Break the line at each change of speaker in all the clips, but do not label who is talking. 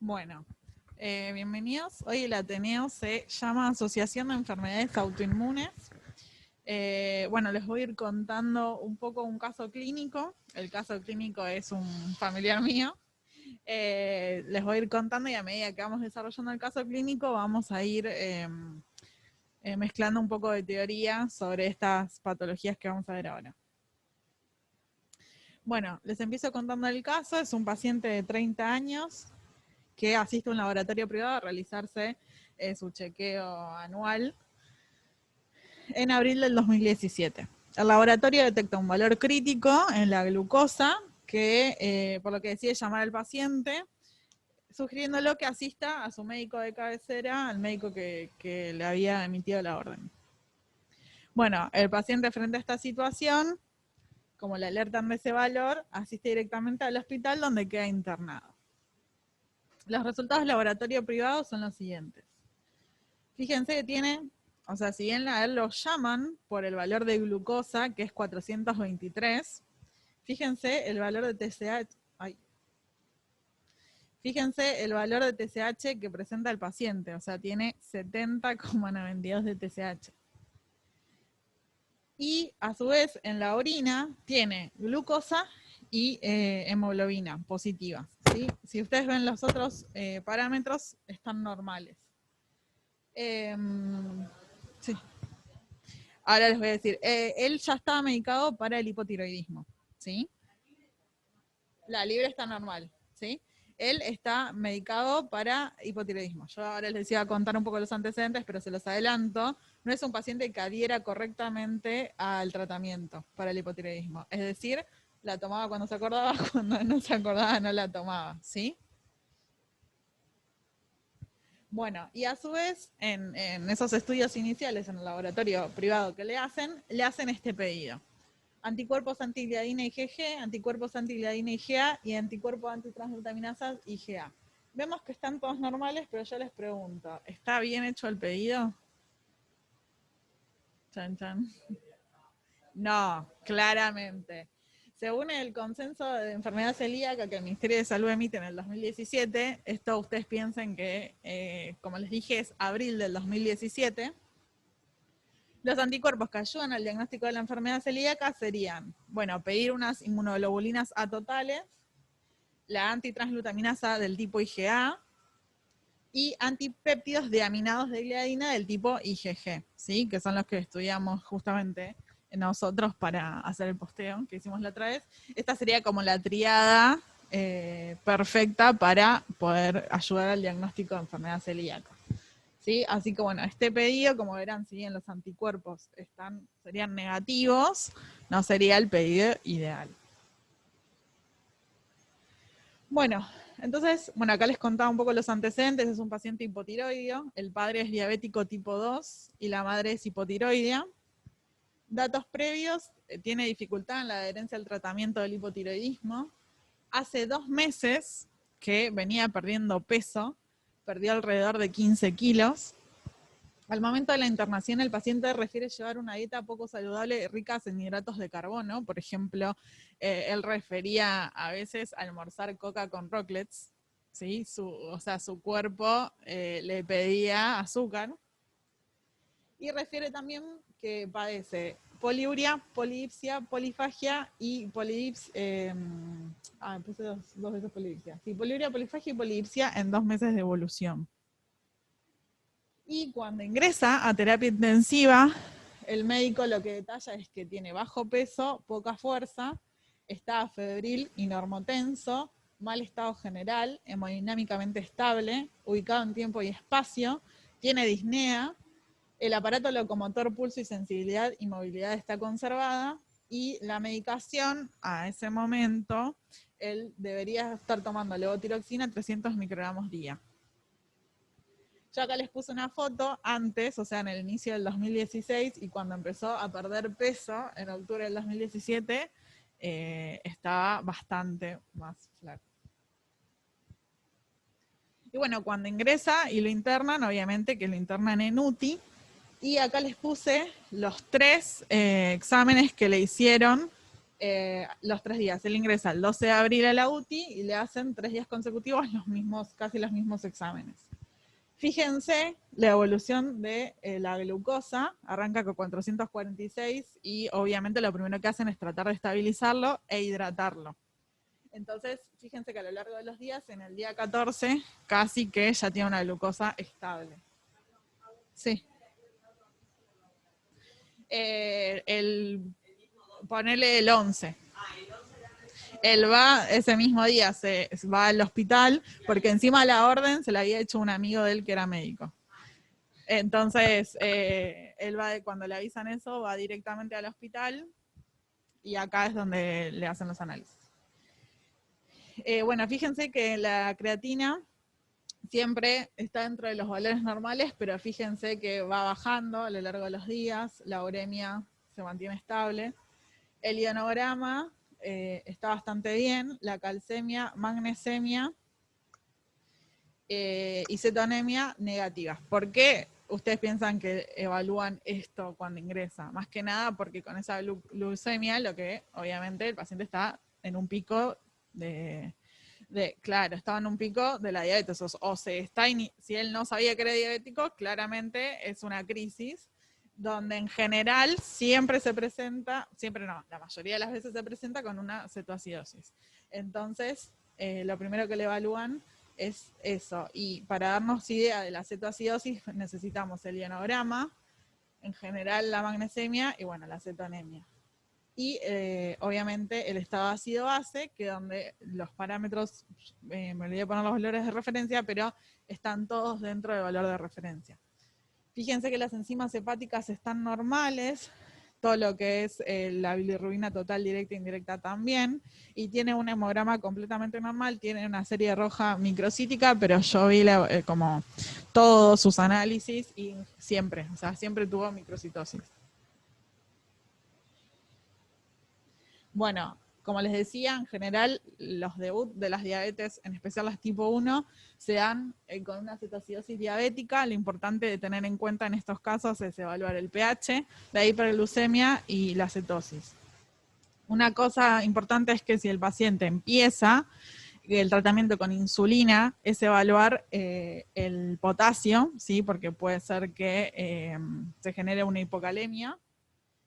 Bueno, bienvenidos. Hoy el Ateneo se llama Asociación de Enfermedades Autoinmunes. Bueno, les voy a ir contando un poco un caso clínico. El caso clínico es un familiar mío. Les voy a ir contando y a medida que vamos desarrollando el caso clínico vamos a ir mezclando un poco de teoría sobre estas patologías que vamos a ver ahora. Bueno, les empiezo contando el caso. Es un paciente de 30 años que asiste a un laboratorio privado a realizarse su chequeo anual en abril del 2017. El laboratorio detecta un valor crítico en la glucosa, que por lo que decide llamar al paciente, sugiriéndolo que asista a su médico de cabecera, al médico que le había emitido la orden. Bueno, el paciente frente a esta situación, como le alertan de ese valor, asiste directamente al hospital donde queda internado. Los resultados del laboratorio privado son los siguientes. Fíjense que tiene, o sea, si bien a él lo llaman por el valor de glucosa, que es 423, fíjense el valor de TSH, fíjense el valor de TSH que presenta el paciente, o sea, tiene 70,92 de TSH. Y a su vez en la orina tiene glucosa y hemoglobina positiva, ¿sí? Si ustedes ven los otros parámetros, están normales. Sí. Ahora les voy a decir, él ya estaba medicado para el hipotiroidismo, ¿sí? La libre está normal, ¿sí? Él está medicado para hipotiroidismo. Yo ahora les iba a contar un poco los antecedentes, pero se los adelanto. No es un paciente que adhiera correctamente al tratamiento para el hipotiroidismo. Es decir, la tomaba cuando se acordaba, cuando no se acordaba no la tomaba, ¿sí? Bueno, y a su vez, en esos estudios iniciales en el laboratorio privado que le hacen este pedido. Anticuerpos antigliadina IgG, anticuerpos antigliadina IgA y anticuerpos antitransglutaminasas IgA. Vemos que están todos normales, pero yo les pregunto, ¿está bien hecho el pedido? Chan, chan. No, claramente. Según el consenso de enfermedad celíaca que el Ministerio de Salud emite en el 2017, esto ustedes piensen que, como les dije, es abril del 2017, los anticuerpos que ayudan al diagnóstico de la enfermedad celíaca serían, bueno, pedir unas inmunoglobulinas A totales, la antitransglutaminasa del tipo IgA y antipéptidos de aminados de gliadina del tipo IgG, ¿sí? Que son los que estudiamos justamente nosotros para hacer el posteo que hicimos la otra vez. Esta sería como la triada perfecta para poder ayudar al diagnóstico de enfermedad celíaca. ¿Sí? Así que bueno, este pedido, como verán, si bien los anticuerpos serían negativos, no sería el pedido ideal. Bueno, entonces, acá les contaba un poco los antecedentes. Es un paciente hipotiroideo, el padre es diabético tipo 2 y la madre es hipotiroidea. Datos previos, tiene dificultad en la adherencia al tratamiento del hipotiroidismo. Hace 2 meses que venía perdiendo peso, perdió alrededor de 15 kilos. Al momento de la internación, el paciente refiere llevar una dieta poco saludable rica en hidratos de carbono. Por ejemplo, él refería a veces a almorzar coca con rocklets, ¿sí? Su cuerpo le pedía azúcar. Y refiere también que padece poliuria, polidipsia, polifagia y polidipsia. Puse dos veces polidipsia. Sí, poliuria, polifagia y polidipsia en 2 meses de evolución. Y cuando ingresa a terapia intensiva, el médico lo que detalla es que tiene bajo peso, poca fuerza, está febril y normotenso, mal estado general, hemodinámicamente estable, ubicado en tiempo y espacio, tiene disnea, el aparato locomotor, pulso y sensibilidad y movilidad está conservada, y la medicación, a ese momento, él debería estar tomando levotiroxina 300 microgramos día. Yo acá les puse una foto antes, o sea, en el inicio del 2016, y cuando empezó a perder peso, en octubre del 2017, estaba bastante más flaco. Y bueno, cuando ingresa y lo internan, obviamente que lo internan en UTI, y acá les puse los 3 exámenes que le hicieron los 3 días. Él ingresa el 12 de abril a la UTI y le hacen 3 días consecutivos casi los mismos exámenes. Fíjense la evolución de la glucosa, arranca con 446 y obviamente lo primero que hacen es tratar de estabilizarlo e hidratarlo. Entonces, fíjense que a lo largo de los días, en el día 14, casi que ya tiene una glucosa estable. Sí. Ponele el 11. Él va ese mismo día, se va al hospital, porque encima la orden se la había hecho un amigo de él que era médico. Entonces, él va, cuando le avisan eso, va directamente al hospital y acá es donde le hacen los análisis. Bueno, fíjense que la creatina siempre está dentro de los valores normales, pero fíjense que va bajando a lo largo de los días, la uremia se mantiene estable, el ionograma está bastante bien, la calcemia, magnesemia y cetonemia negativas. ¿Por qué ustedes piensan que evalúan esto cuando ingresa? Más que nada porque con esa glucemia, lo que obviamente el paciente está en un pico claro, estaba en un pico de la diabetes, o se está, si él no sabía que era diabético, claramente es una crisis, donde en general siempre se presenta, siempre no, la mayoría de las veces se presenta con una cetoacidosis. Entonces, lo primero que le evalúan es eso, y para darnos idea de la cetoacidosis necesitamos el ionograma, en general la magnesemia y bueno, la cetonemia. Y obviamente el estado ácido-base, que donde los parámetros, me olvidé de poner los valores de referencia, pero están todos dentro del valor de referencia. Fíjense que las enzimas hepáticas están normales, todo lo que es la bilirrubina total directa e indirecta también, y tiene un hemograma completamente normal, tiene una serie roja microcítica, pero yo vi como todos sus análisis y siempre tuvo microcitosis. Bueno, como les decía, en general los debut de las diabetes, en especial las tipo 1, se dan con una cetoacidosis diabética. Lo importante de tener en cuenta en estos casos es evaluar el pH, la hiperglucemia y la cetosis. Una cosa importante es que si el paciente empieza el tratamiento con insulina, es evaluar el potasio, ¿sí? Porque puede ser que se genere una hipocalemia.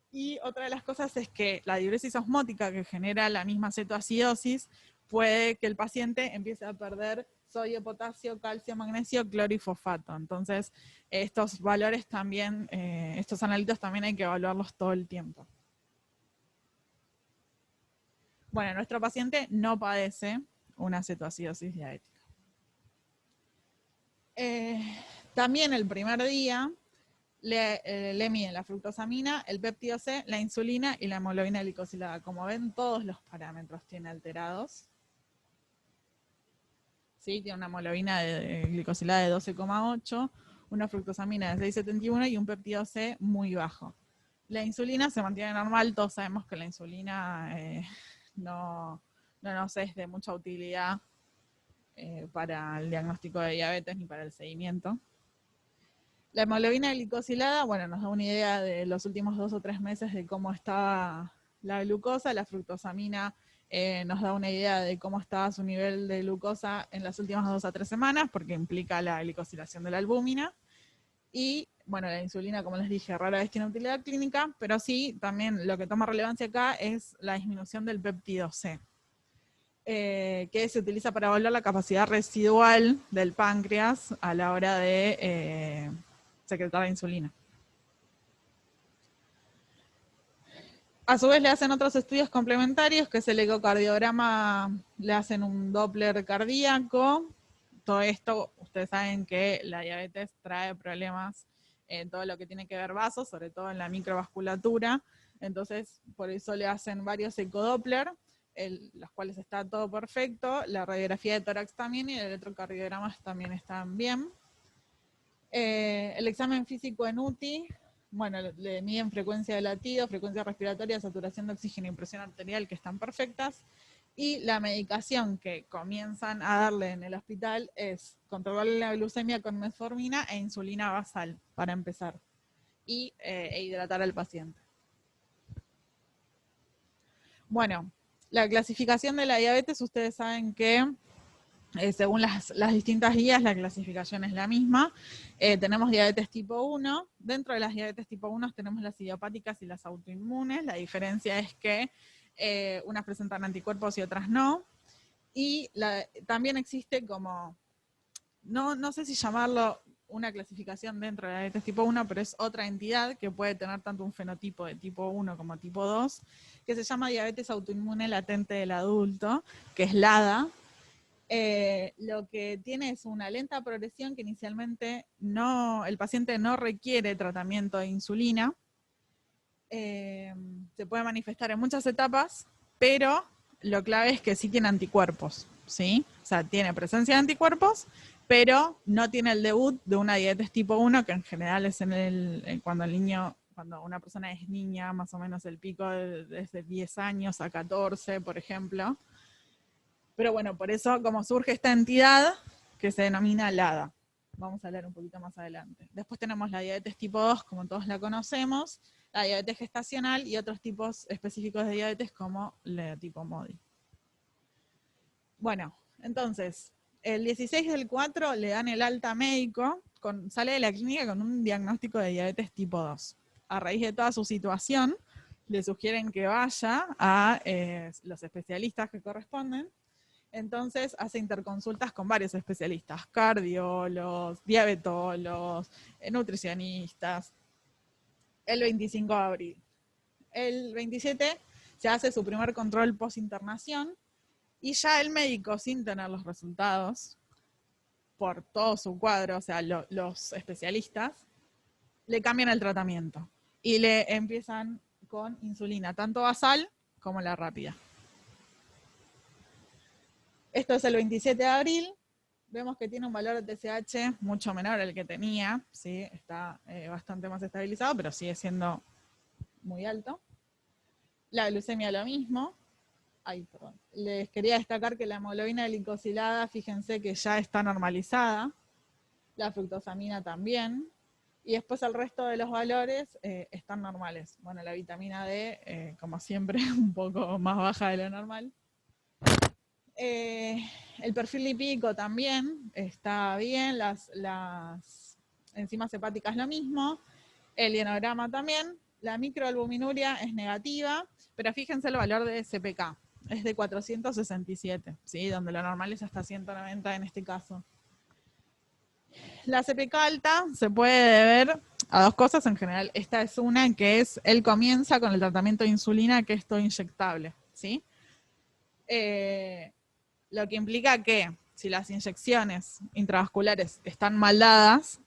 Y otra de las cosas es que la diuresis osmótica que genera la misma cetoacidosis puede que el paciente empiece a perder sodio, potasio, calcio, magnesio, cloro y fosfato. Entonces, estos valores también, estos analíticos también hay que evaluarlos todo el tiempo. Bueno, nuestro paciente no padece una cetoacidosis diabética. También el primer día le miden la fructosamina, el péptido C, la insulina y la hemoglobina glicosilada. Como ven, todos los parámetros tienen alterados. ¿Sí? Tiene una hemoglobina glicosilada de 12,8, una fructosamina de 6,71 y un péptido C muy bajo. La insulina se mantiene normal, todos sabemos que la insulina no nos es de mucha utilidad para el diagnóstico de diabetes ni para el seguimiento. La hemoglobina glicosilada, bueno, nos da una idea de los últimos 2 o 3 meses de cómo estaba la glucosa. La fructosamina nos da una idea de cómo estaba su nivel de glucosa en las últimas 2 a 3 semanas, porque implica la glicosilación de la albúmina. Y, bueno, la insulina, como les dije, rara vez tiene utilidad clínica, pero sí, también lo que toma relevancia acá es la disminución del péptido C, que se utiliza para evaluar la capacidad residual del páncreas a la hora de secretar la insulina. A su vez le hacen otros estudios complementarios, que es el ecocardiograma, le hacen un Doppler cardíaco. Todo esto, ustedes saben que la diabetes trae problemas en todo lo que tiene que ver vasos, sobre todo en la microvasculatura. Entonces, por eso le hacen varios ecodoppler, los cuales está todo perfecto. La radiografía de tórax también y el electrocardiograma también están bien. El examen físico en UTI, bueno, le miden frecuencia de latido, frecuencia respiratoria, saturación de oxígeno y presión arterial, que están perfectas. Y la medicación que comienzan a darle en el hospital es controlar la glucemia con metformina e insulina basal, para empezar, y hidratar al paciente. Bueno, la clasificación de la diabetes, ustedes saben que según las distintas guías, la clasificación es la misma. Tenemos diabetes tipo 1. Dentro de las diabetes tipo 1 tenemos las idiopáticas y las autoinmunes. La diferencia es que unas presentan anticuerpos y otras no. Y también existe como, no sé si llamarlo una clasificación dentro de la diabetes tipo 1, pero es otra entidad que puede tener tanto un fenotipo de tipo 1 como tipo 2, que se llama diabetes autoinmune latente del adulto, que es LADA. Lo que tiene es una lenta progresión que inicialmente el paciente no requiere tratamiento de insulina. Se puede manifestar en muchas etapas, pero lo clave es que sí tiene anticuerpos, ¿sí? O sea, tiene presencia de anticuerpos, pero no tiene el debut de una diabetes tipo 1, que en general es cuando una persona es niña, más o menos el pico desde 10 años a 14, por ejemplo. Pero bueno, por eso como surge esta entidad que se denomina LADA. Vamos a hablar un poquito más adelante. Después tenemos la diabetes tipo 2, como todos la conocemos, la diabetes gestacional y otros tipos específicos de diabetes como la tipo MODY. Bueno, entonces, el 16/4 le dan el alta médico, sale de la clínica con un diagnóstico de diabetes tipo 2. A raíz de toda su situación, le sugieren que vaya a los especialistas que corresponden. Entonces hace interconsultas con varios especialistas, cardiólogos, diabetólogos, nutricionistas, el 25 de abril. El 27 se hace su primer control post-internación y ya el médico, sin tener los resultados, por todo su cuadro, o sea, los especialistas, le cambian el tratamiento y le empiezan con insulina, tanto basal como la rápida. Esto es el 27 de abril. Vemos que tiene un valor de TSH mucho menor al que tenía, ¿sí? Está bastante más estabilizado, pero sigue siendo muy alto. La glucemia lo mismo. Les quería destacar que la hemoglobina glicosilada, fíjense que ya está normalizada. La fructosamina también. Y después el resto de los valores están normales. Bueno, la vitamina D, como siempre, un poco más baja de lo normal. El perfil lipídico también está bien, las enzimas hepáticas lo mismo, el hemograma también, la microalbuminuria es negativa, pero fíjense el valor de SPK, es de 467, ¿sí? Donde lo normal es hasta 190 en este caso. La CPK alta se puede deber a dos cosas en general. Esta es una, que es, él comienza con el tratamiento de insulina, que es todo inyectable, ¿sí? Lo que implica que si las inyecciones intravasculares están mal dadas,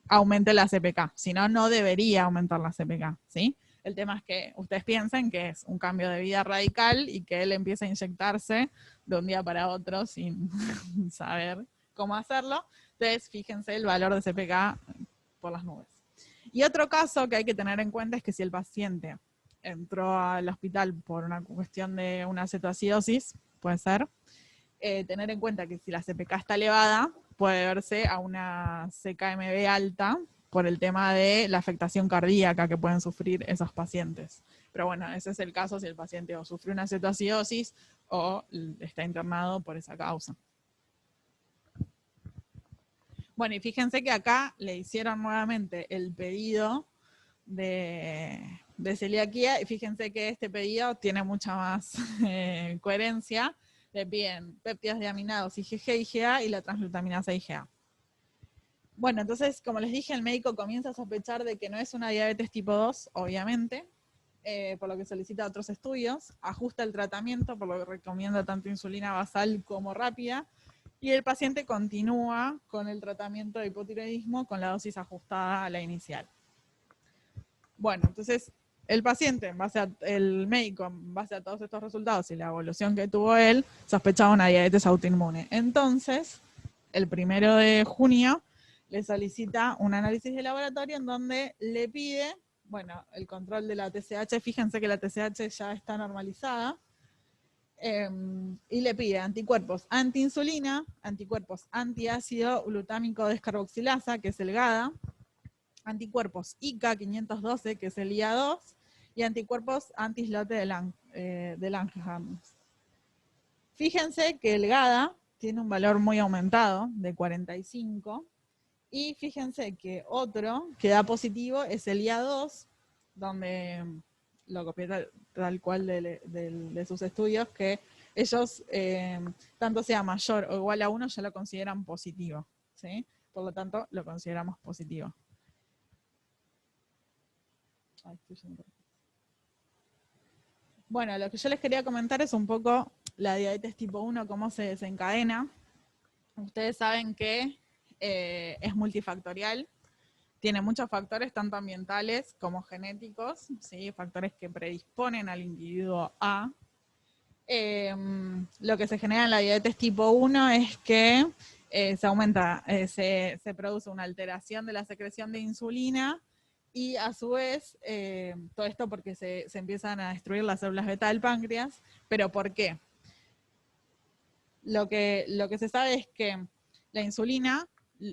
aumente la CPK. Si no, no debería aumentar la CPK, ¿sí? El tema es que ustedes piensen que es un cambio de vida radical y que él empieza a inyectarse de un día para otro sin saber cómo hacerlo. Entonces, fíjense el valor de CPK por las nubes. Y otro caso que hay que tener en cuenta es que si el paciente entró al hospital por una cuestión de una cetoacidosis, puede ser, tener en cuenta que si la CPK está elevada, puede verse a una CKMB alta por el tema de la afectación cardíaca que pueden sufrir esos pacientes. Pero bueno, ese es el caso si el paciente o sufrió una cetoacidosis o está internado por esa causa. Bueno, y fíjense que acá le hicieron nuevamente el pedido de celiaquía y fíjense que este pedido tiene mucha más coherencia. Le piden péptidos de aminados IgG, IgA y la transglutaminasa IgA. Bueno, entonces, como les dije, el médico comienza a sospechar de que no es una diabetes tipo 2, obviamente, por lo que solicita otros estudios, ajusta el tratamiento, por lo que recomienda tanto insulina basal como rápida, y el paciente continúa con el tratamiento de hipotiroidismo con la dosis ajustada a la inicial. Bueno, entonces el paciente, el médico, en base a todos estos resultados y la evolución que tuvo él, sospechaba una diabetes autoinmune. Entonces, el 1 de junio, le solicita un análisis de laboratorio en donde le pide, bueno, el control de la TSH. Fíjense que la TSH ya está normalizada. Y le pide anticuerpos antiinsulina, anticuerpos antiácido glutámico descarboxilasa, que es el GADA, anticuerpos ICA 512, que es el IA2, y anticuerpos anti-islote de Langerhans. Fíjense que el GADA tiene un valor muy aumentado, de 45, y fíjense que otro que da positivo es el IA2, donde lo copié tal cual de sus estudios, que ellos, tanto sea mayor o igual a 1, ya lo consideran positivo, ¿sí? Por lo tanto, lo consideramos positivo. Bueno, lo que yo les quería comentar es un poco la diabetes tipo 1, cómo se desencadena. Ustedes saben que es multifactorial, tiene muchos factores, tanto ambientales como genéticos, ¿sí? Factores que predisponen al individuo a. Lo que se genera en la diabetes tipo 1 es que se aumenta, se produce una alteración de la secreción de insulina y a su vez, todo esto porque se empiezan a destruir las células beta del páncreas. ¿Pero por qué? Lo que se sabe es que la insulina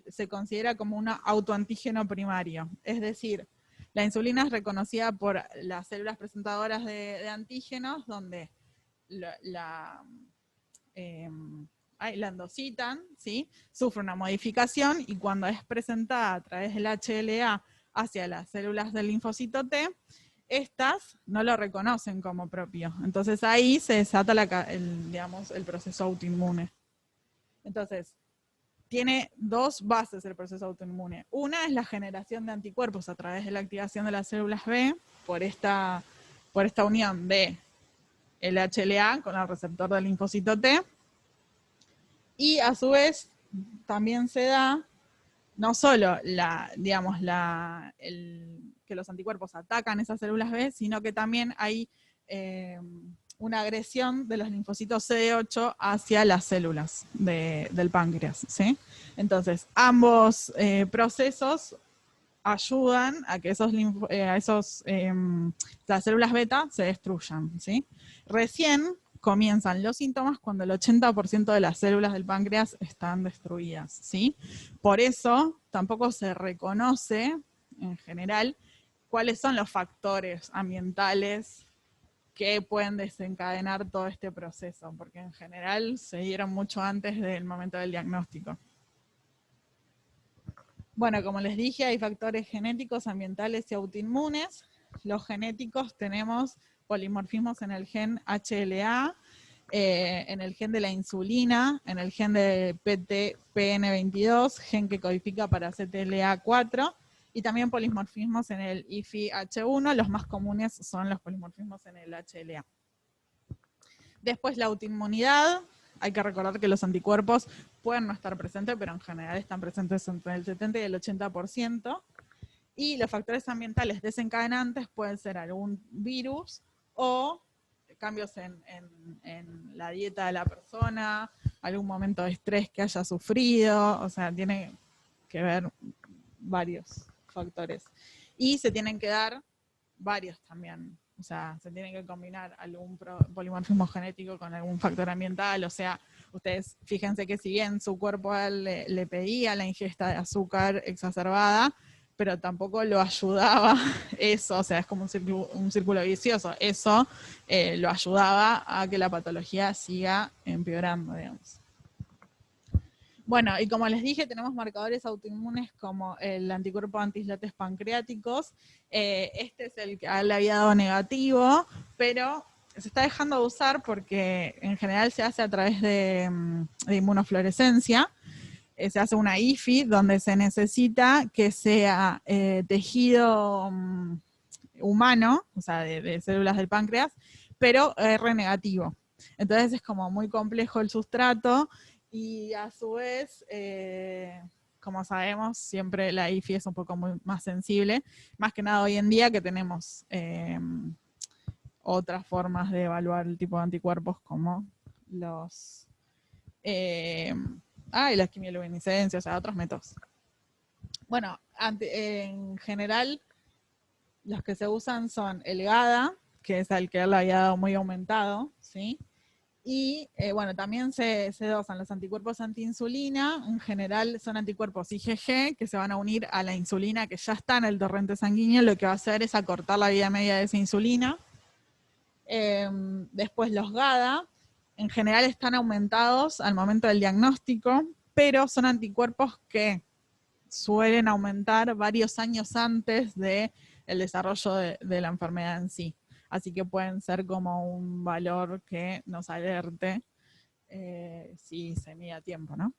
se considera como un autoantígeno primario, es decir, la insulina es reconocida por las células presentadoras de antígenos, donde la endocitan, ¿sí? Sufre una modificación y cuando es presentada a través del HLA hacia las células del linfocito T, estas no lo reconocen como propio. Entonces ahí se desata el proceso autoinmune. Entonces, tiene dos bases el proceso autoinmune. Una es la generación de anticuerpos a través de la activación de las células B por esta unión de el HLA con el receptor del linfocito T. Y a su vez también se da no solo que los anticuerpos atacan esas células B, sino que también hay una agresión de los linfocitos CD8 hacia las células del páncreas, ¿sí? Entonces, ambos procesos ayudan a que las células beta se destruyan, ¿sí? Recién comienzan los síntomas cuando el 80% de las células del páncreas están destruidas, ¿sí? Por eso tampoco se reconoce, en general, cuáles son los factores ambientales que pueden desencadenar todo este proceso, porque en general se dieron mucho antes del momento del diagnóstico. Bueno, como les dije, hay factores genéticos, ambientales y autoinmunes. Los genéticos tenemos polimorfismos en el gen HLA, en el gen de la insulina, en el gen de PTPN22, gen que codifica para CTLA4, y también polimorfismos en el IFI-H1. Los más comunes son los polimorfismos en el HLA. Después la autoinmunidad. Hay que recordar que los anticuerpos pueden no estar presentes, pero en general están presentes entre el 70 y el 80%. Y los factores ambientales desencadenantes pueden ser algún virus o cambios en la dieta de la persona, algún momento de estrés que haya sufrido, o sea, tiene que ver varios factores. Y se tienen que dar varios también. O sea, se tiene que combinar algún polimorfismo genético con algún factor ambiental. O sea, ustedes fíjense que si bien su cuerpo le pedía la ingesta de azúcar exacerbada, pero tampoco lo ayudaba eso. O sea, es como un círculo vicioso. Eso lo ayudaba a que la patología siga empeorando, digamos. Bueno, y como les dije, tenemos marcadores autoinmunes como el anticuerpo antiislotes pancreáticos. Este es el que le había dado negativo, pero se está dejando de usar porque en general se hace a través de inmunofluorescencia. Se hace una IFI donde se necesita que sea tejido humano, o sea, de células del páncreas, pero R negativo. Entonces es como muy complejo el sustrato. Y a su vez, como sabemos, siempre la IFI es un poco más sensible, más que nada hoy en día que tenemos otras formas de evaluar el tipo de anticuerpos como la quimioluminiscencia, o sea, otros métodos. Bueno, en general, los que se usan son el GADA, que es el que le había dado muy aumentado, ¿sí? Y bueno, también se dosan los anticuerpos antiinsulina, en general son anticuerpos IgG que se van a unir a la insulina que ya está en el torrente sanguíneo, lo que va a hacer es acortar la vida media de esa insulina. Después los GADA, en general están aumentados al momento del diagnóstico, pero son anticuerpos que suelen aumentar varios años antes del desarrollo de la enfermedad en sí. Así que pueden ser como un valor que nos alerte si se mide a tiempo, ¿no?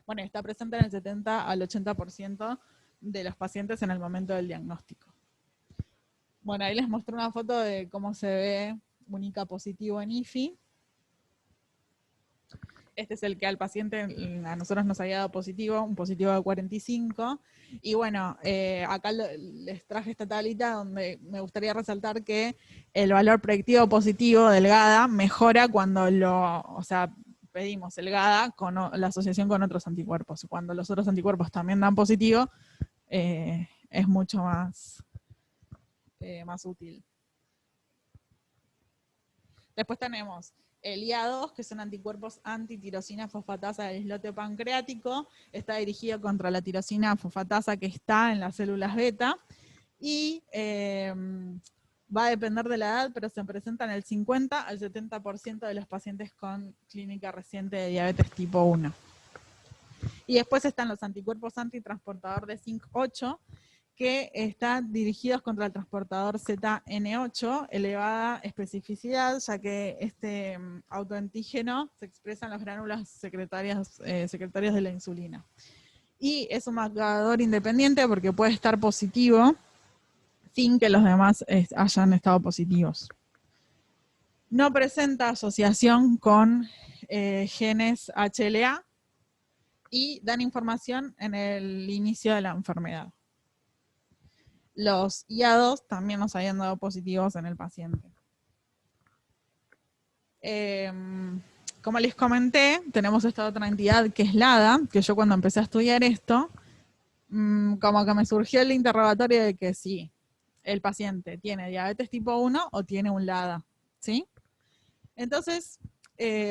Bueno, está presente en el 70 al 80% de los pacientes en el momento del diagnóstico. Bueno, ahí les mostré una foto de cómo se ve un ICA positivo en IFI. Este es el que al paciente, a nosotros nos había dado positivo, un positivo de 45. Y bueno, acá les traje esta tablita donde me gustaría resaltar que el valor predictivo positivo del GADA mejora cuando pedimos el GADA con la asociación con otros anticuerpos. Cuando los otros anticuerpos también dan positivo, es mucho más útil. Después tenemos el IA2, que son anticuerpos antitirosina fosfatasa del islote pancreático. Está dirigido contra la tirosina fosfatasa que está en las células beta. Y va a depender de la edad, pero se presenta en el 50 al 70% de los pacientes con clínica reciente de diabetes tipo 1. Y después están los anticuerpos antitransportador de Zinc-8, que están dirigidos contra el transportador ZN8, elevada especificidad, ya que este autoantígeno se expresa en las gránulas secretarias de la insulina. Y es un marcador independiente porque puede estar positivo sin que los demás hayan estado positivos. No presenta asociación con genes HLA y dan información en el inicio de la enfermedad. Los IA2 también nos habían dado positivos en el paciente. Como les comenté, tenemos esta otra entidad que es LADA, que yo cuando empecé a estudiar esto, como que me surgió el interrogatorio de que si el paciente tiene diabetes tipo 1 o tiene un LADA, ¿sí? Entonces,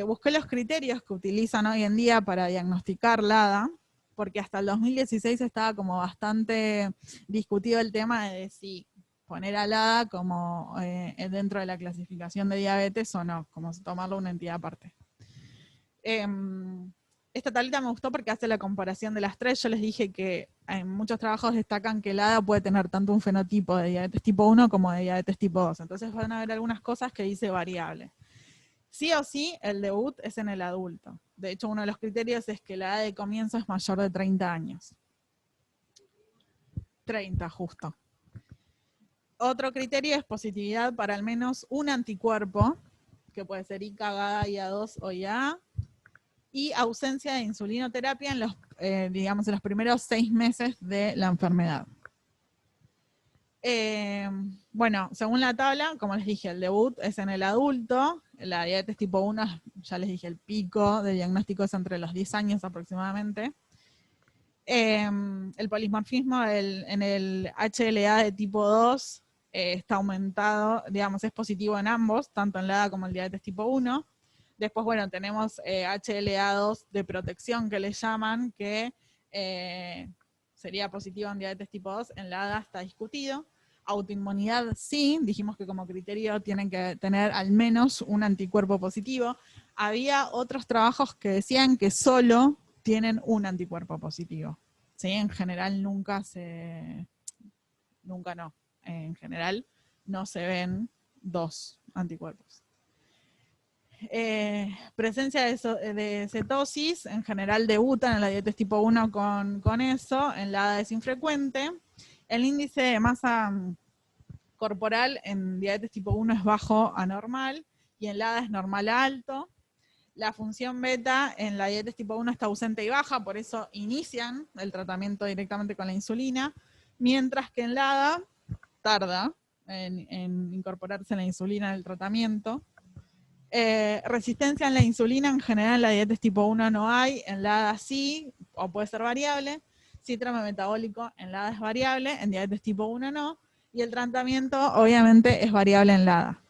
busqué los criterios que utilizan hoy en día para diagnosticar LADA, porque hasta el 2016 estaba como bastante discutido el tema de si poner a LADA como dentro de la clasificación de diabetes o no, como tomarlo una entidad aparte. Esta tablita me gustó porque hace la comparación de las tres. Yo les dije que en muchos trabajos destacan que LADA puede tener tanto un fenotipo de diabetes tipo 1 como de diabetes tipo 2. Entonces van a ver algunas cosas que dice variable. Sí o sí, el debut es en el adulto. De hecho, uno de los criterios es que la edad de comienzo es mayor de 30 años. 30, justo. Otro criterio es positividad para al menos un anticuerpo, que puede ser ICA, GADA, IA2 o IA, y ausencia de insulinoterapia en los primeros 6 meses de la enfermedad. Bueno, según la tabla, como les dije, el debut es en el adulto, la diabetes tipo 1, ya les dije, el pico de diagnóstico es entre los 10 años aproximadamente. El polimorfismo en el HLA de tipo 2 está aumentado, digamos, es positivo en ambos, tanto en la EDA como en el diabetes tipo 1. Después, bueno, tenemos HLA2 de protección que le llaman, que sería positivo en diabetes tipo 2, en la EDA está discutido. Autoinmunidad sí, dijimos que como criterio tienen que tener al menos un anticuerpo positivo. Había otros trabajos que decían que solo tienen un anticuerpo positivo. ¿Sí? En general nunca no. En general no se ven dos anticuerpos. Presencia de cetosis, en general debutan en la diabetes tipo 1 con eso, en la ADA es infrecuente. El índice de masa corporal en diabetes tipo 1 es bajo a normal y en la ADA es normal a alto. La función beta en la diabetes tipo 1 está ausente y baja, por eso inician el tratamiento directamente con la insulina, mientras que en la ADA tarda en incorporarse la insulina en el tratamiento. Resistencia en la insulina, en general en la diabetes tipo 1 no hay, en la ADA sí, o puede ser variable. Síndrome metabólico en la ADA es variable, en diabetes tipo 1 no, y el tratamiento obviamente es variable en la ADA.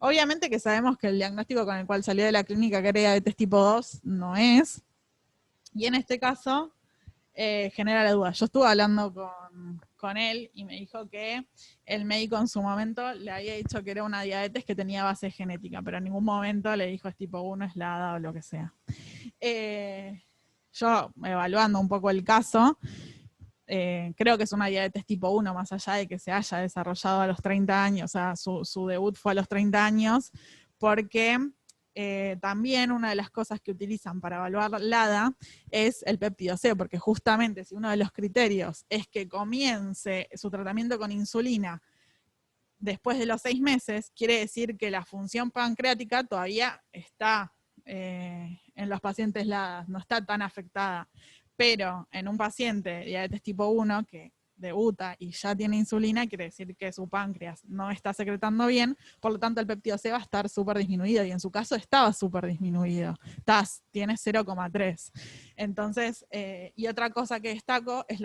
Obviamente que sabemos que el diagnóstico con el cual salió de la clínica, que era diabetes tipo 2, no es. Y en este caso, genera la duda. Yo estuve hablando con él y me dijo que el médico en su momento le había dicho que era una diabetes que tenía base genética, pero en ningún momento le dijo es tipo 1, es la ADA o lo que sea. Yo, evaluando un poco el caso, creo que es una diabetes tipo 1, más allá de que se haya desarrollado a los 30 años, o sea, su debut fue a los 30 años, porque también una de las cosas que utilizan para evaluar la ADA es el péptido C, porque justamente si uno de los criterios es que comience su tratamiento con insulina después de los 6 meses, quiere decir que la función pancreática todavía está en los pacientes LADA, no está tan afectada. Pero en un paciente diabetes tipo 1 que debuta y ya tiene insulina, quiere decir que su páncreas no está secretando bien, por lo tanto el péptido C va a estar súper disminuido, y en su caso estaba súper disminuido, tiene 0,3. Entonces, y otra cosa que destaco, es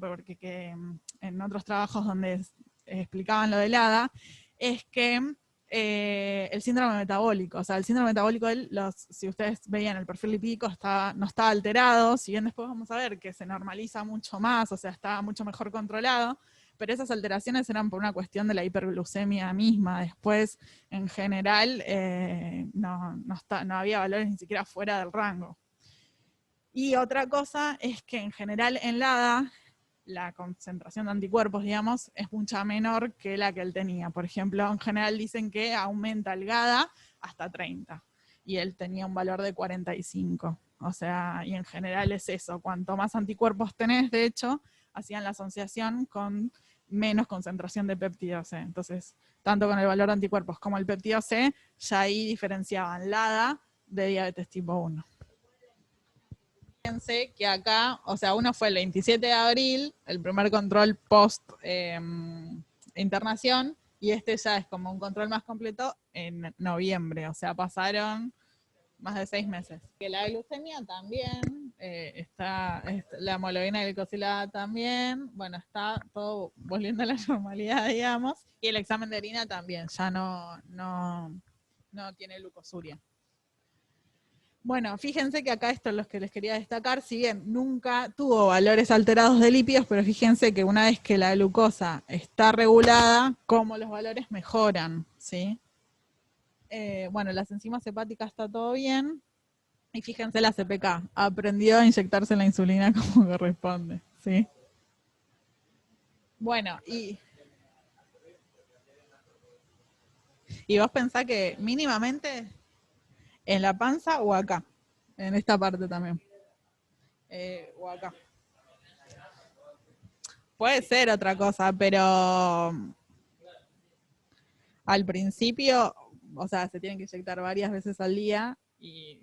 porque en otros trabajos donde explicaban lo del ADA, es que el síndrome metabólico, o sea, el síndrome metabólico, si ustedes veían el perfil lipídico, no estaba alterado, si bien después vamos a ver que se normaliza mucho más, o sea, está mucho mejor controlado, pero esas alteraciones eran por una cuestión de la hiperglucemia misma. Después, en general, no había valores ni siquiera fuera del rango. Y otra cosa es que en general en la ADA, la concentración de anticuerpos, digamos, es mucha menor que la que él tenía. Por ejemplo, en general dicen que aumenta el GADA hasta 30, y él tenía un valor de 45. O sea, y en general es eso, cuanto más anticuerpos tenés, de hecho, hacían la asociación con menos concentración de péptido C. Entonces, tanto con el valor de anticuerpos como el péptido C, ya ahí diferenciaban la ADA de diabetes tipo 1. Fíjense que acá, o sea, uno fue el 27 de abril, el primer control post internación, y este ya es como un control más completo en noviembre, o sea, pasaron más de 6 meses. Que la glucemia también, la hemoglobina glicosilada también, bueno, está todo volviendo a la normalidad, digamos, y el examen de orina también, ya no tiene glucosuria. Bueno, fíjense que acá esto es lo que les quería destacar, si bien nunca tuvo valores alterados de lípidos, pero fíjense que una vez que la glucosa está regulada, cómo los valores mejoran, ¿sí? Bueno, las enzimas hepáticas está todo bien, y fíjense la CPK, aprendió a inyectarse la insulina como corresponde, ¿sí? Bueno, y vos pensás que mínimamente en la panza o acá, en esta parte también, o acá. Puede ser otra cosa, pero al principio, o sea, se tienen que inyectar varias veces al día y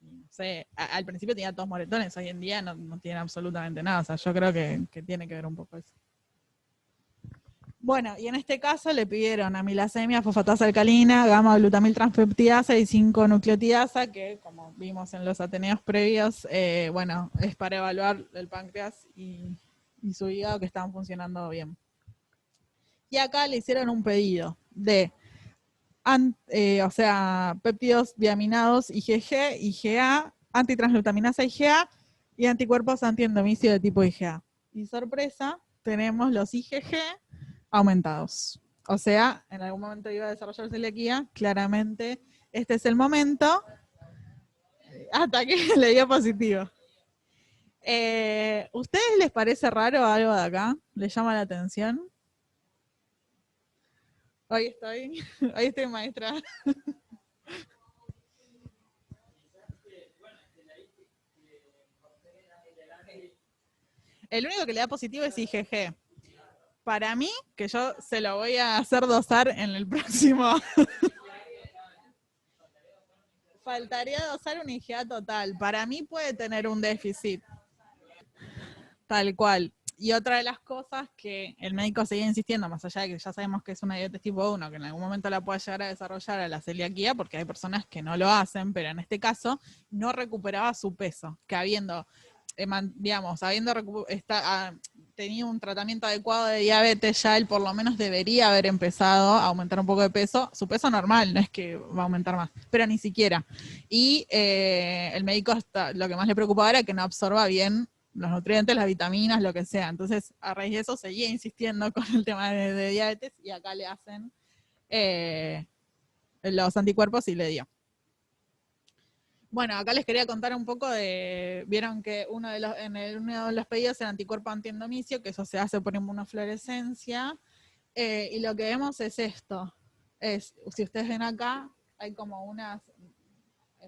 no sé, al principio tenía todos moretones, hoy en día no tiene absolutamente nada, o sea, yo creo que tiene que ver un poco eso. Bueno, y en este caso le pidieron amilasemia, fosfatasa alcalina, gamma-glutamil transpeptidasa y 5-nucleotidasa, que como vimos en los ateneos previos, bueno, es para evaluar el páncreas y su hígado que estaban funcionando bien. Y acá le hicieron un pedido de, o sea, péptidos diaminados IgG, IgA, antitransglutaminasa IgA y anticuerpos antiendomicio de tipo IgA. Y sorpresa, tenemos los IgG aumentados. O sea, en algún momento iba a desarrollar celiaquía, claramente este es el momento, hasta que le dio positivo. ¿Ustedes les parece raro algo de acá? ¿Les llama la atención? Hoy estoy maestra. El único que le da positivo es IgG. Para mí, que yo se lo voy a hacer dosar en el próximo. Faltaría dosar un IgA total. Para mí puede tener un déficit. Tal cual. Y otra de las cosas que el médico seguía insistiendo, más allá de que ya sabemos que es una diabetes tipo 1, que en algún momento la pueda llegar a desarrollar a la celiaquía, porque hay personas que no lo hacen, pero en este caso no recuperaba su peso, que habiendo, digamos, tenido un tratamiento adecuado de diabetes, ya él por lo menos debería haber empezado a aumentar un poco de peso, su peso normal, no es que va a aumentar más, pero ni siquiera. Y el médico lo que más le preocupaba era que no absorba bien los nutrientes, las vitaminas, lo que sea. Entonces, a raíz de eso, seguía insistiendo con el tema de diabetes y acá le hacen los anticuerpos y le dio. Bueno, acá les quería contar un poco vieron que uno de los pedidos era anticuerpo antiendomicio, que eso se hace por inmunofluorescencia, y lo que vemos es esto. Si ustedes ven acá, hay como unas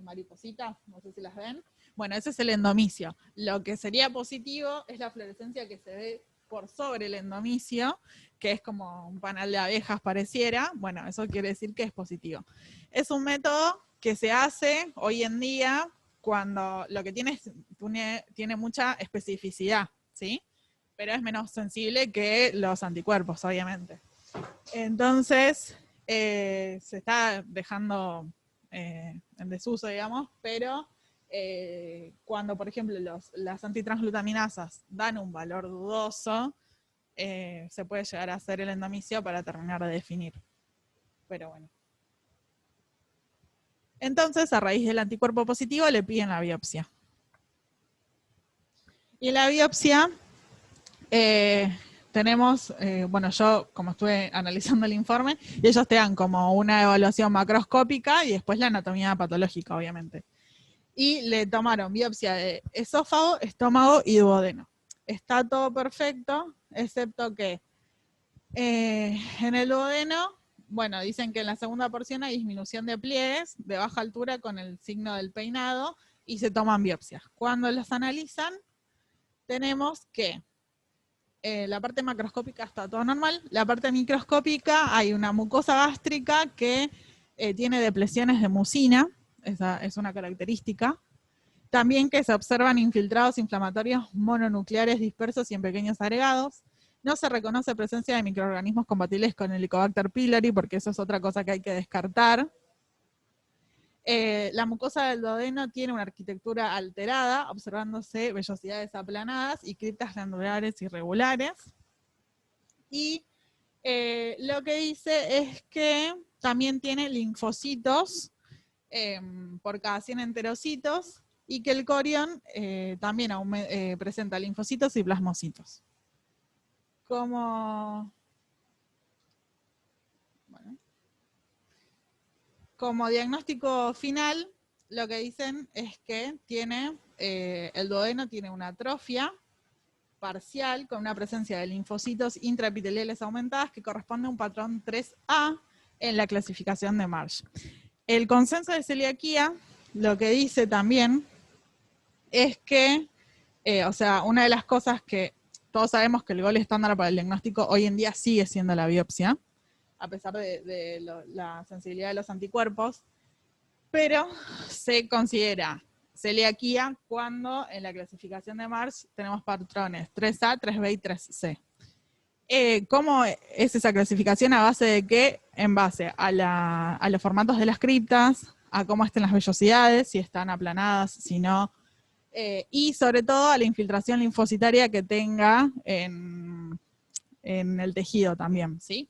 maripositas, no sé si las ven. Bueno, ese es el endomicio. Lo que sería positivo es la fluorescencia que se ve por sobre el endomicio, que es como un panal de abejas pareciera. Bueno, eso quiere decir que es positivo. Es un método que se hace hoy en día cuando lo que tiene mucha especificidad, ¿sí? Pero es menos sensible que los anticuerpos, obviamente. Entonces, se está dejando en desuso, digamos, pero cuando, por ejemplo, las antitransglutaminasas dan un valor dudoso, se puede llegar a hacer el endomicio para terminar de definir. Pero bueno. Entonces, a raíz del anticuerpo positivo, le piden la biopsia. Y en la biopsia tenemos, bueno, yo como estuve analizando el informe, y ellos te dan como una evaluación macroscópica y después la anatomía patológica, obviamente. Y le tomaron biopsia de esófago, estómago y duodeno. Está todo perfecto, excepto que en el duodeno, bueno, dicen que en la segunda porción hay disminución de pliegues de baja altura con el signo del peinado y se toman biopsias. Cuando los analizan, tenemos que la parte macroscópica está todo normal, la parte microscópica hay una mucosa gástrica que tiene deplesiones de mucina, esa es una característica. También que se observan infiltrados inflamatorios mononucleares dispersos y en pequeños agregados. No se reconoce presencia de microorganismos compatibles con el Helicobacter pylori, porque eso es otra cosa que hay que descartar. La mucosa del duodeno tiene una arquitectura alterada, observándose vellosidades aplanadas y criptas glandulares irregulares. Y lo que dice es que también tiene linfocitos por cada 100 enterocitos, y que el corión también presenta linfocitos y plasmocitos. Como diagnóstico final, lo que dicen es que el duodeno tiene una atrofia parcial con una presencia de linfocitos intraepiteliales aumentadas que corresponde a un patrón 3A en la clasificación de Marsh. El consenso de celiaquía lo que dice también es que, o sea, una de las cosas que todos sabemos que el gol estándar para el diagnóstico hoy en día sigue siendo la biopsia, a pesar de la sensibilidad de los anticuerpos, pero se considera celiaquía cuando en la clasificación de Marsh tenemos patrones 3A, 3B y 3C. ¿Cómo es esa clasificación? ¿A base de qué? En base a los formatos de las criptas, a cómo estén las vellosidades, si están aplanadas, si no, y sobre todo a la infiltración linfocitaria que tenga en el tejido también, ¿sí?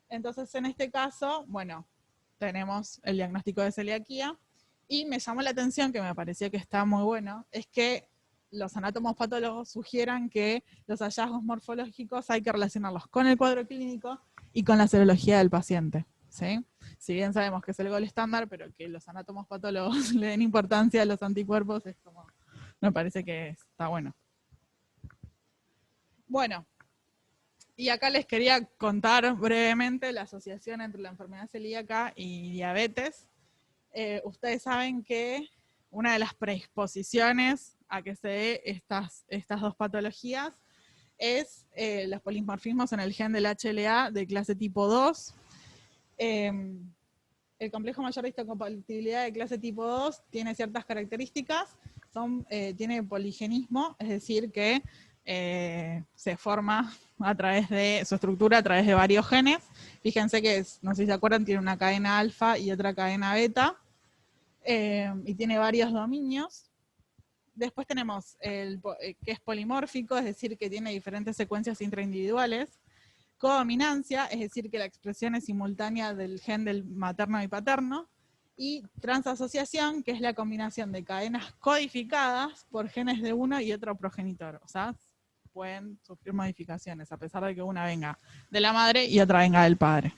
Entonces, en este caso, bueno, tenemos el diagnóstico de celiaquía, y me llamó la atención, que me pareció que está muy bueno, es que los anatomos patólogos sugieran que los hallazgos morfológicos hay que relacionarlos con el cuadro clínico y con la serología del paciente, ¿sí? Si bien sabemos que es el gol estándar, pero que los anatomos patólogos le den importancia a los anticuerpos, es como, me parece que está bueno. Bueno, y acá les quería contar brevemente la asociación entre la enfermedad celíaca y diabetes. Ustedes saben que una de las predisposiciones a que se dé estas dos patologías es los polimorfismos en el gen del HLA de clase tipo 2. El complejo mayor de histocompatibilidad de clase tipo 2 tiene ciertas características, tiene poligenismo, es decir, que se forma a través de su estructura, a través de varios genes. Fíjense que, no sé si se acuerdan, tiene una cadena alfa y otra cadena beta, y tiene varios dominios. Después tenemos que es polimórfico, es decir, que tiene diferentes secuencias intraindividuales. Codominancia, es decir, que la expresión es simultánea del gen del materno y paterno. Y transasociación, que es la combinación de cadenas codificadas por genes de uno y otro progenitor. O sea, pueden sufrir modificaciones, a pesar de que una venga de la madre y otra venga del padre.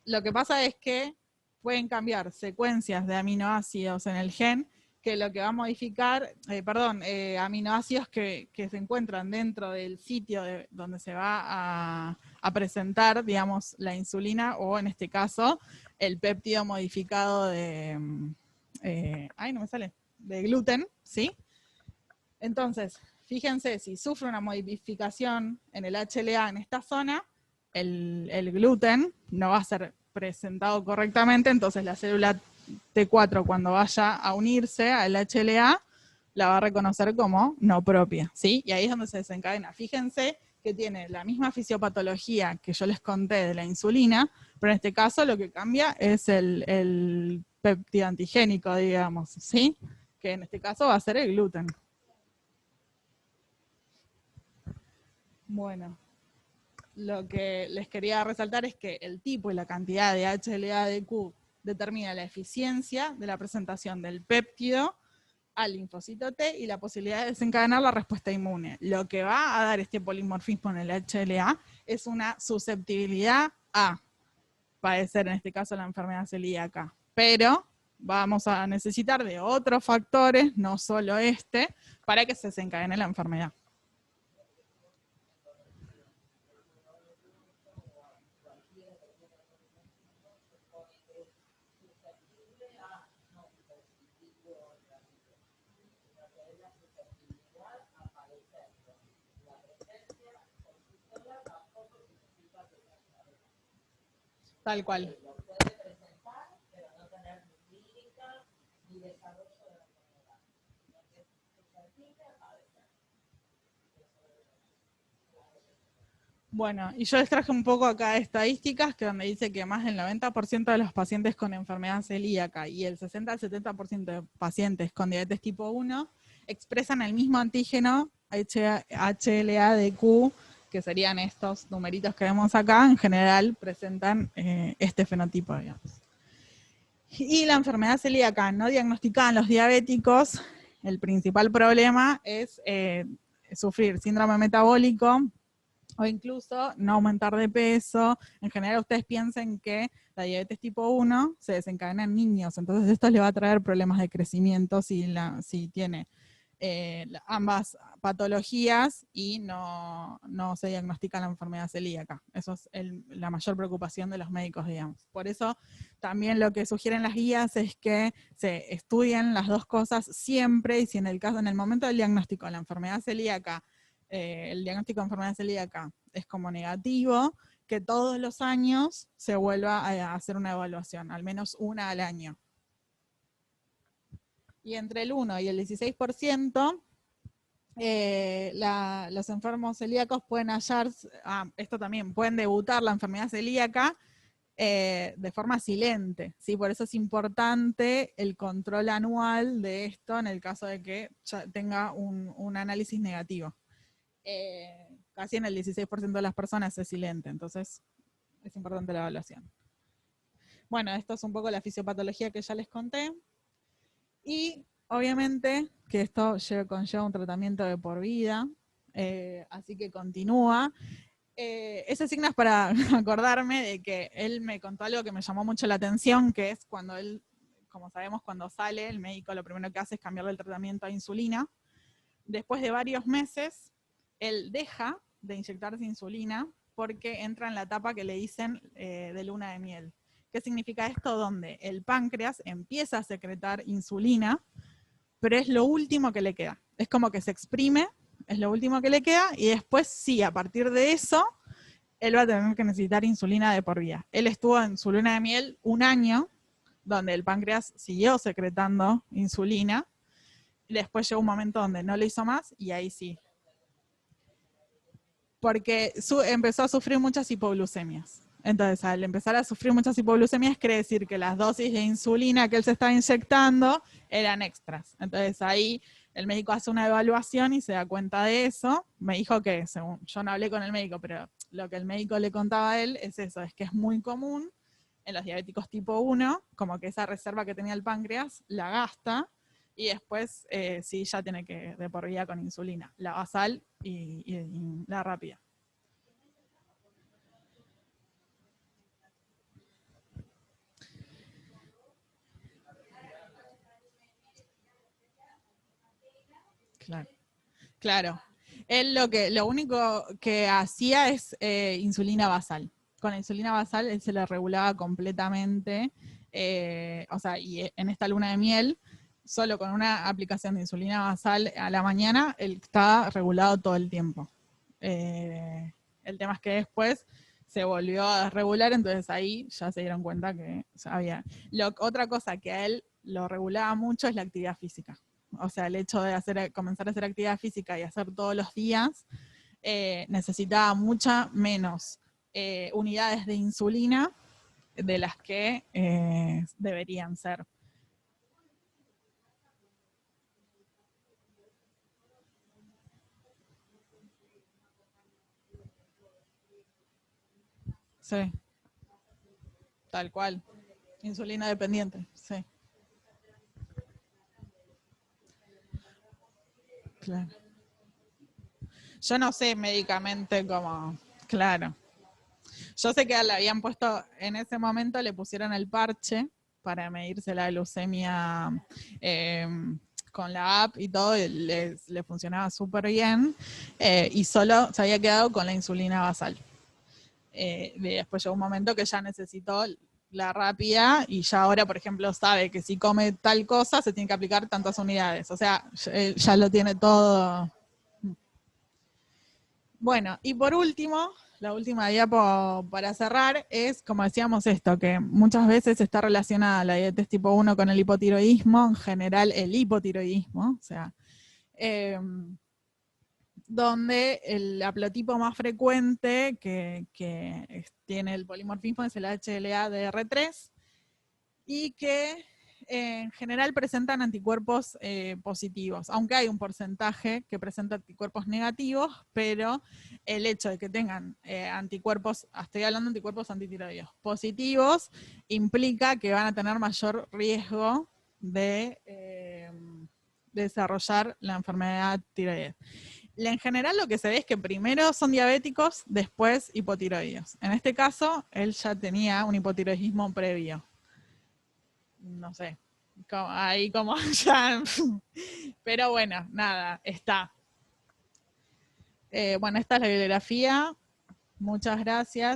Lo que pasa es que pueden cambiar secuencias de aminoácidos en el gen, que lo que va a modificar, aminoácidos que se encuentran dentro del sitio donde se va a presentar, digamos, la insulina, o en este caso, el péptido modificado de gluten, ¿sí? Entonces, fíjense, si sufre una modificación en el HLA en esta zona, el gluten no va a ser presentado correctamente, entonces la célula T4, cuando vaya a unirse al HLA, la va a reconocer como no propia, ¿sí? Y ahí es donde se desencadena. Fíjense que tiene la misma fisiopatología que yo les conté de la insulina, pero en este caso lo que cambia es el péptido antigénico, digamos, ¿sí? Que en este caso va a ser el gluten. Bueno, lo que les quería resaltar es que el tipo y la cantidad de HLA-DQ determina la eficiencia de la presentación del péptido al linfocito T y la posibilidad de desencadenar la respuesta inmune. Lo que va a dar este polimorfismo en el HLA es una susceptibilidad a padecer, en este caso, la enfermedad celíaca. Pero vamos a necesitar de otros factores, no solo este, para que se desencadene la enfermedad. Tal cual. Bueno, y yo les traje un poco acá de estadísticas que donde dice que más del 90% de los pacientes con enfermedad celíaca y el 60 al 70% de pacientes con diabetes tipo 1 expresan el mismo antígeno HLA-DQ, que serían estos numeritos que vemos acá, en general presentan este fenotipo, digamos. Y la enfermedad celíaca no diagnosticada en los diabéticos, el principal problema es sufrir síndrome metabólico, o incluso no aumentar de peso. En general ustedes piensen que la diabetes tipo 1 se desencadena en niños, entonces esto le va a traer problemas de crecimiento si tiene ambas patologías y no se diagnostica la enfermedad celíaca. Eso es la mayor preocupación de los médicos, digamos. Por eso también lo que sugieren las guías es que se estudien las dos cosas siempre, y si en el momento del diagnóstico de la enfermedad celíaca, el diagnóstico de enfermedad celíaca es como negativo, que todos los años se vuelva a hacer una evaluación, al menos una al año. Y entre el 1 y el 16%, los enfermos celíacos pueden hallar, esto también, pueden debutar la enfermedad celíaca de forma silente, ¿sí? Por eso es importante el control anual de esto en el caso de que ya tenga un análisis negativo. Casi en el 16% de las personas es silente, entonces es importante la evaluación. Bueno, esto es un poco la fisiopatología que ya les conté. Y obviamente que esto conlleva un tratamiento de por vida, así que continúa. Ese signo es para acordarme de que él me contó algo que me llamó mucho la atención, que es cuando él, como sabemos, cuando sale, el médico lo primero que hace es cambiarle el tratamiento a insulina. Después de varios meses, él deja de inyectarse insulina porque entra en la etapa que le dicen de luna de miel. ¿Qué significa esto? Donde el páncreas empieza a secretar insulina, pero es lo último que le queda. Es como que se exprime, es lo último que le queda, y después sí, a partir de eso, él va a tener que necesitar insulina de por vida. Él estuvo en su luna de miel 1 año, donde el páncreas siguió secretando insulina, y después llegó un momento donde no le hizo más, y ahí sí. Porque empezó a sufrir muchas hipoglucemias. Entonces, al empezar a sufrir muchas hipoglucemias, quiere decir que las dosis de insulina que él se estaba inyectando eran extras. Entonces, ahí el médico hace una evaluación y se da cuenta de eso. Me dijo que, según, yo no hablé con el médico, pero lo que el médico le contaba a él es eso, es que es muy común en los diabéticos tipo 1, como que esa reserva que tenía el páncreas la gasta y después sí ya tiene que de por vida con insulina, la basal y la rápida. Claro. Claro. Él lo único que hacía es insulina basal. Con la insulina basal él se la regulaba completamente. O sea, y en esta luna de miel, solo con una aplicación de insulina basal a la mañana, él estaba regulado todo el tiempo. El tema es que después se volvió a regular, entonces ahí ya se dieron cuenta que había. Otra cosa que a él lo regulaba mucho es la actividad física. O sea, el hecho de comenzar a hacer actividad física y hacer todos los días, necesitaba mucha menos unidades de insulina de las que deberían ser. Sí, tal cual. Insulina dependiente, sí. Claro. Yo no sé médicamente cómo, claro. Yo sé que le habían puesto, en ese momento le pusieron el parche para medirse la glucemia eh, con la app y todo, y le funcionaba súper bien, y solo se había quedado con la insulina basal. Después llegó un momento que ya necesitó la rápida y ya ahora, por ejemplo, sabe que si come tal cosa se tiene que aplicar tantas unidades. O sea, ya lo tiene todo. Bueno, y por último, la última diapo para cerrar es, como decíamos esto, que muchas veces está relacionada la diabetes tipo 1 con el hipotiroidismo, en general el hipotiroidismo, o sea, donde el haplotipo más frecuente que tiene el polimorfismo es el HLA-DR3 y que en general presentan anticuerpos positivos, aunque hay un porcentaje que presenta anticuerpos negativos, pero el hecho de que tengan anticuerpos, estoy hablando de anticuerpos antitiroideos, positivos, implica que van a tener mayor riesgo de desarrollar la enfermedad tiroides. En general lo que se ve es que primero son diabéticos, después hipotiroideos. En este caso, él ya tenía un hipotiroidismo previo. No sé, ahí como ya... Pero bueno, nada, está. Bueno, esta es la bibliografía. Muchas gracias.